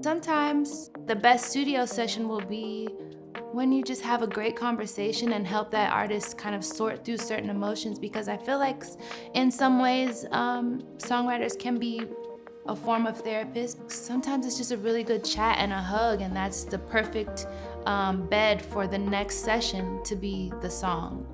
Sometimes the best studio session will be when you just have a great conversation and help that artist kind of sort through certain emotions, because I feel like in some ways songwriters can be a form of therapist. Sometimes it's just a really good chat and a hug, and that's the perfect bed for the next session to be the song.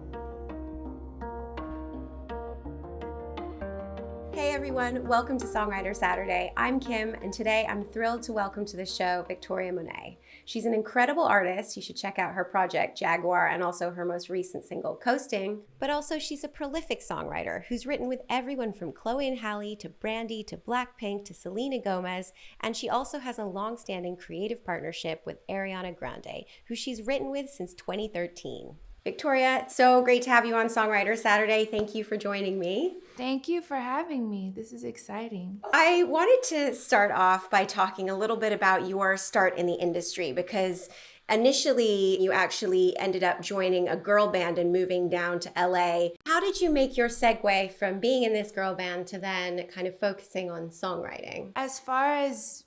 Hey everyone, welcome to Songwriter Saturday. I'm Kim, and today I'm thrilled to welcome to the show Victoria Monét. She's an incredible artist. You should check out her project Jaguar and also her most recent single Coasting. But also she's a prolific songwriter who's written with everyone from Chloe and Halle to Brandy to Blackpink to Selena Gomez, and she also has a long-standing creative partnership with Ariana Grande, who she's written with since 2013. Victoria, it's so great to have you on Songwriter Saturday. Thank you for joining me. Thank you for having me. This is exciting. I wanted to start off by talking a little bit about your start in the industry, because initially you actually ended up joining a girl band and moving down to LA. How did you make your segue from being in this girl band to then kind of focusing on songwriting? As far as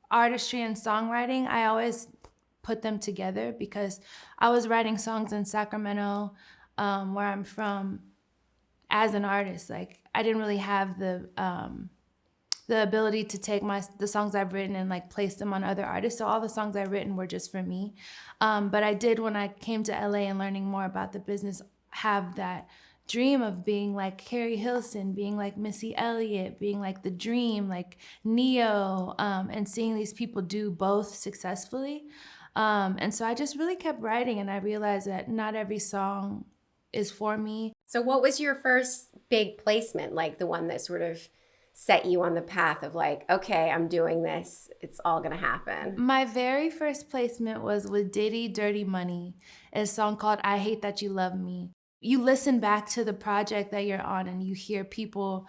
artistry and songwriting, I always put them together because I was writing songs in Sacramento, where I'm from, as an artist. Like, I didn't really have the ability to take the songs I've written and like place them on other artists. So all the songs I've written were just for me. But I did, when I came to LA and learning more about the business, have that dream of being like Carrie Hilson, being like Missy Elliott, being like The Dream, like Neo, and seeing these people do both successfully. And so I just really kept writing, and I realized that not every song is for me. So what was your first big placement, like the one that sort of set you on the path of like, okay, I'm doing this, it's all gonna happen? My very first placement was with Diddy, Dirty Money, a song called I Hate That You Love Me. You listen back to the project that you're on and you hear people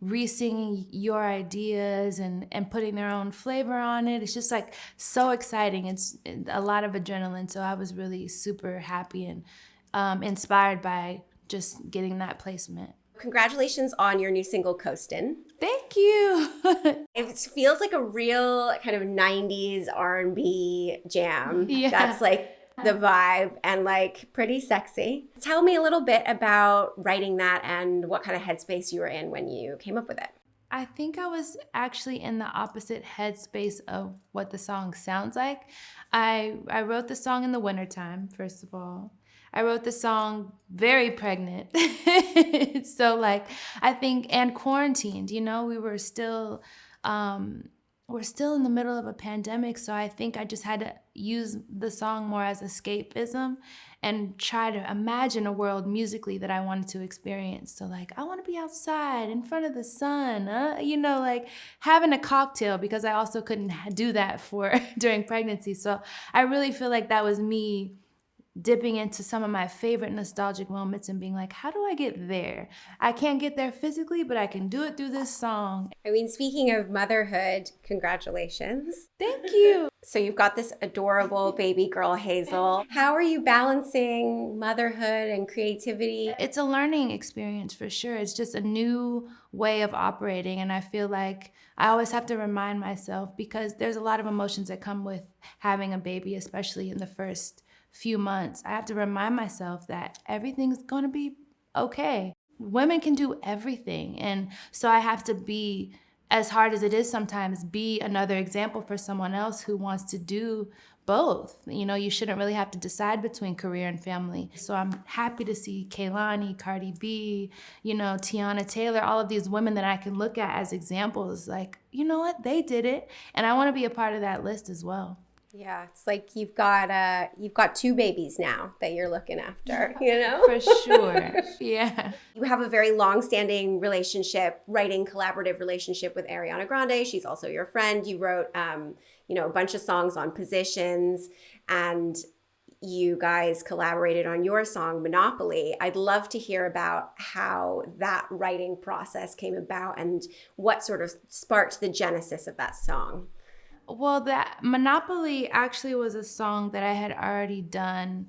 re-singing your ideas and putting their own flavor on it. It's just like so exciting. It's a lot of adrenaline. So I was really super happy and inspired by just getting that placement. Congratulations on your new single, Coastin'. Thank you. It feels like a real kind of 90s R&B jam. Yeah. That's like the vibe, and like pretty sexy. Tell me a little bit about writing that and what kind of headspace you were in when you came up with it. I think I was actually in the opposite headspace of what the song sounds like. I wrote the song in the wintertime, first of all. I wrote the song very pregnant. So like, I think, and quarantined, we were still, we're still in the middle of a pandemic. So I think I just had to use the song more as escapism and try to imagine a world musically that I wanted to experience. So like, I want to be outside in front of the sun, like having a cocktail, because I also couldn't do that during pregnancy. So I really feel like that was me dipping into some of my favorite nostalgic moments and being like, how do I get there? I can't get there physically, but I can do it through this song. I mean, speaking of motherhood, congratulations. Thank you. So you've got this adorable baby girl, Hazel. How are you balancing motherhood and creativity? It's a learning experience for sure. It's just a new way of operating. And I feel like I always have to remind myself, because there's a lot of emotions that come with having a baby, especially in the first few months. I have to remind myself that everything's going to be okay. Women can do everything. And so I have to be, as hard as it is sometimes, be another example for someone else who wants to do both. You shouldn't really have to decide between career and family. So I'm happy to see Kehlani, Cardi B, Tiana Taylor, all of these women that I can look at as examples. Like, you know what? They did it. And I want to be a part of that list as well. Yeah, it's like you've got two babies now that you're looking after, For sure. Yeah. You have a very long-standing relationship, writing collaborative relationship with Ariana Grande. She's also your friend. You wrote, a bunch of songs on Positions, and you guys collaborated on your song Monopoly. I'd love to hear about how that writing process came about and what sort of sparked the genesis of that song. Well, that Monopoly actually was a song that I had already done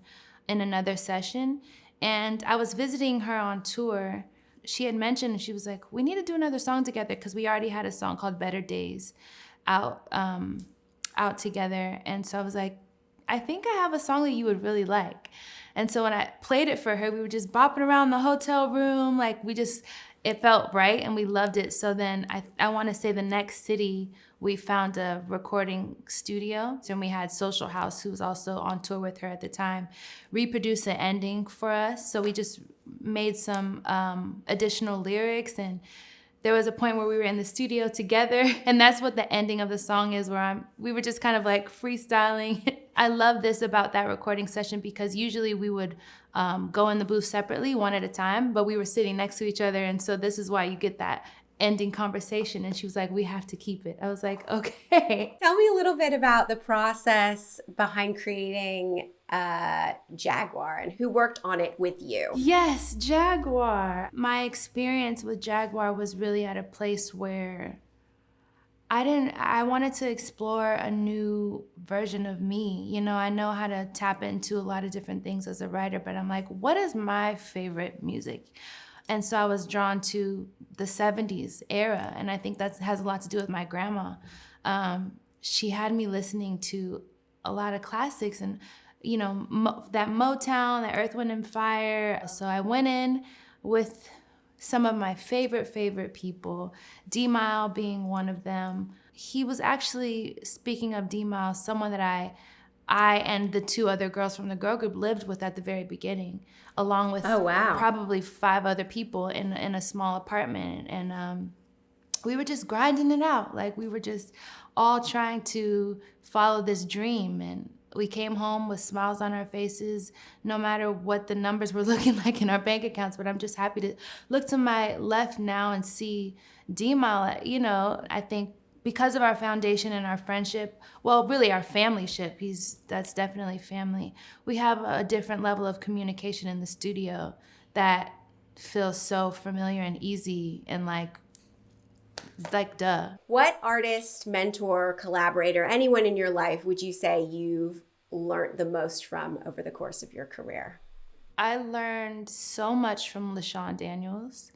in another session. And I was visiting her on tour. She had mentioned, she was like, we need to do another song together, because we already had a song called Better Days out out together. And so I was like, I think I have a song that you would really like. And so when I played it for her, we were just bopping around the hotel room. Like it felt right and we loved it. So then I want to say the next city, we found a recording studio. And we had Social House, who was also on tour with her at the time, reproduce an ending for us. So we just made some additional lyrics, and there was a point where we were in the studio together, and that's what the ending of the song is, where we were just kind of like freestyling. I love this about that recording session because usually we would go in the booth separately, one at a time, but we were sitting next to each other, and so this is why you get that ending conversation. And she was like, we have to keep it. I was like, okay. Tell me a little bit about the process behind creating Jaguar and who worked on it with you. Yes, Jaguar. My experience with Jaguar was really at a place where I wanted to explore a new version of me. You know, I know how to tap into a lot of different things as a writer, but I'm like, what is my favorite music? And so I was drawn to the 70s era, and I think that has a lot to do with my grandma. She had me listening to a lot of classics and, you know, that Motown, that Earth, Wind, and Fire. So I went in with some of my favorite people, D-Mile being one of them. He was actually, speaking of D-Mile, someone that I and the two other girls from the girl group lived with at the very beginning, along with probably 5 other people in a small apartment. And we were just grinding it out. Like, we were just all trying to follow this dream. And we came home with smiles on our faces, no matter what the numbers were looking like in our bank accounts. But I'm just happy to look to my left now and see D-Mile. You know, I think because of our foundation and our friendship, well, really our family-ship, that's definitely family. We have a different level of communication in the studio that feels so familiar and easy and it's like duh. What artist, mentor, collaborator, anyone in your life would you say you've learned the most from over the course of your career? I learned so much from LaShawn Daniels.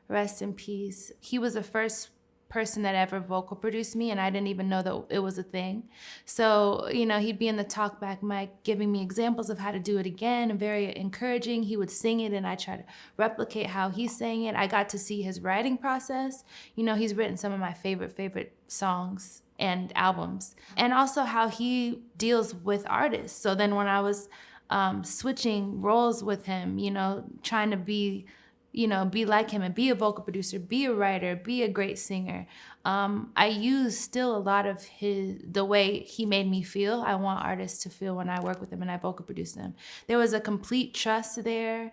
Rest in peace. He was the first person that ever vocal produced me, and I didn't even know that it was a thing. So, you know, he'd be in the talkback mic giving me examples of how to do it again, and very encouraging. He would sing it and I try to replicate how he sang it. I got to see his writing process. You know, he's written some of my favorite songs and albums, and also how he deals with artists. So then when I was switching roles with him, you know, trying to be like him and be a vocal producer, be a writer, be a great singer. I use still a lot of the way he made me feel. I want artists to feel when I work with them and I vocal produce them. There was a complete trust there.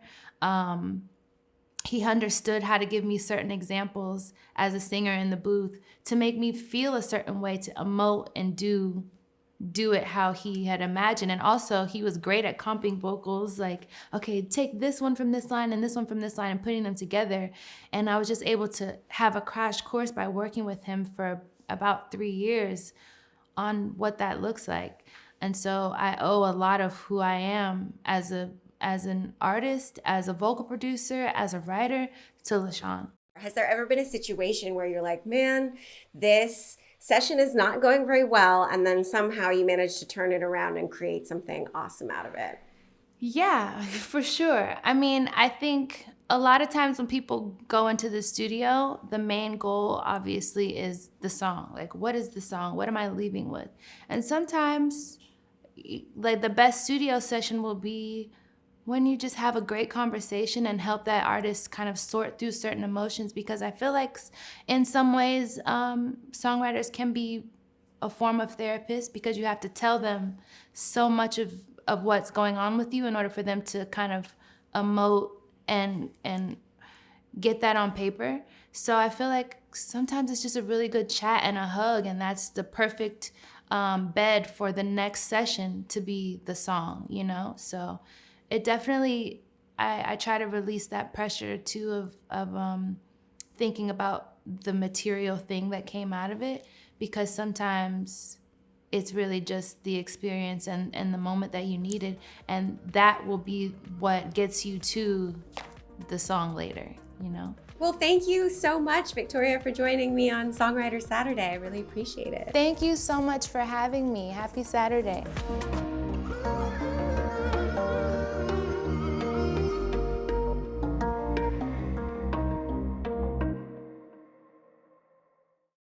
He understood how to give me certain examples as a singer in the booth to make me feel a certain way, to emote and do it how he had imagined. And also he was great at comping vocals, like, okay, take this one from this line and this one from this line and putting them together. And I was just able to have a crash course by working with him for about 3 years on what that looks like. And so I owe a lot of who I am as an artist, as a vocal producer, as a writer to LaShawn. Has there ever been a situation where you're like, man, this session is not going very well, and then somehow you manage to turn it around and create something awesome out of it? Yeah, for sure. I mean, I think a lot of times when people go into the studio, the main goal obviously is the song. Like, what is the song? What am I leaving with? And sometimes, like, the best studio session will be when you just have a great conversation and help that artist kind of sort through certain emotions, because I feel like in some ways, songwriters can be a form of therapist, because you have to tell them so much of what's going on with you in order for them to kind of emote and get that on paper. So I feel like sometimes it's just a really good chat and a hug, and that's the perfect bed for the next session to be the song, you know? So it definitely, I try to release that pressure too of thinking about the material thing that came out of it, because sometimes it's really just the experience and the moment that you needed, and that will be what gets you to the song later, you know? Well, thank you so much, Victoria, for joining me on Songwriter Saturday. I really appreciate it. Thank you so much for having me. Happy Saturday.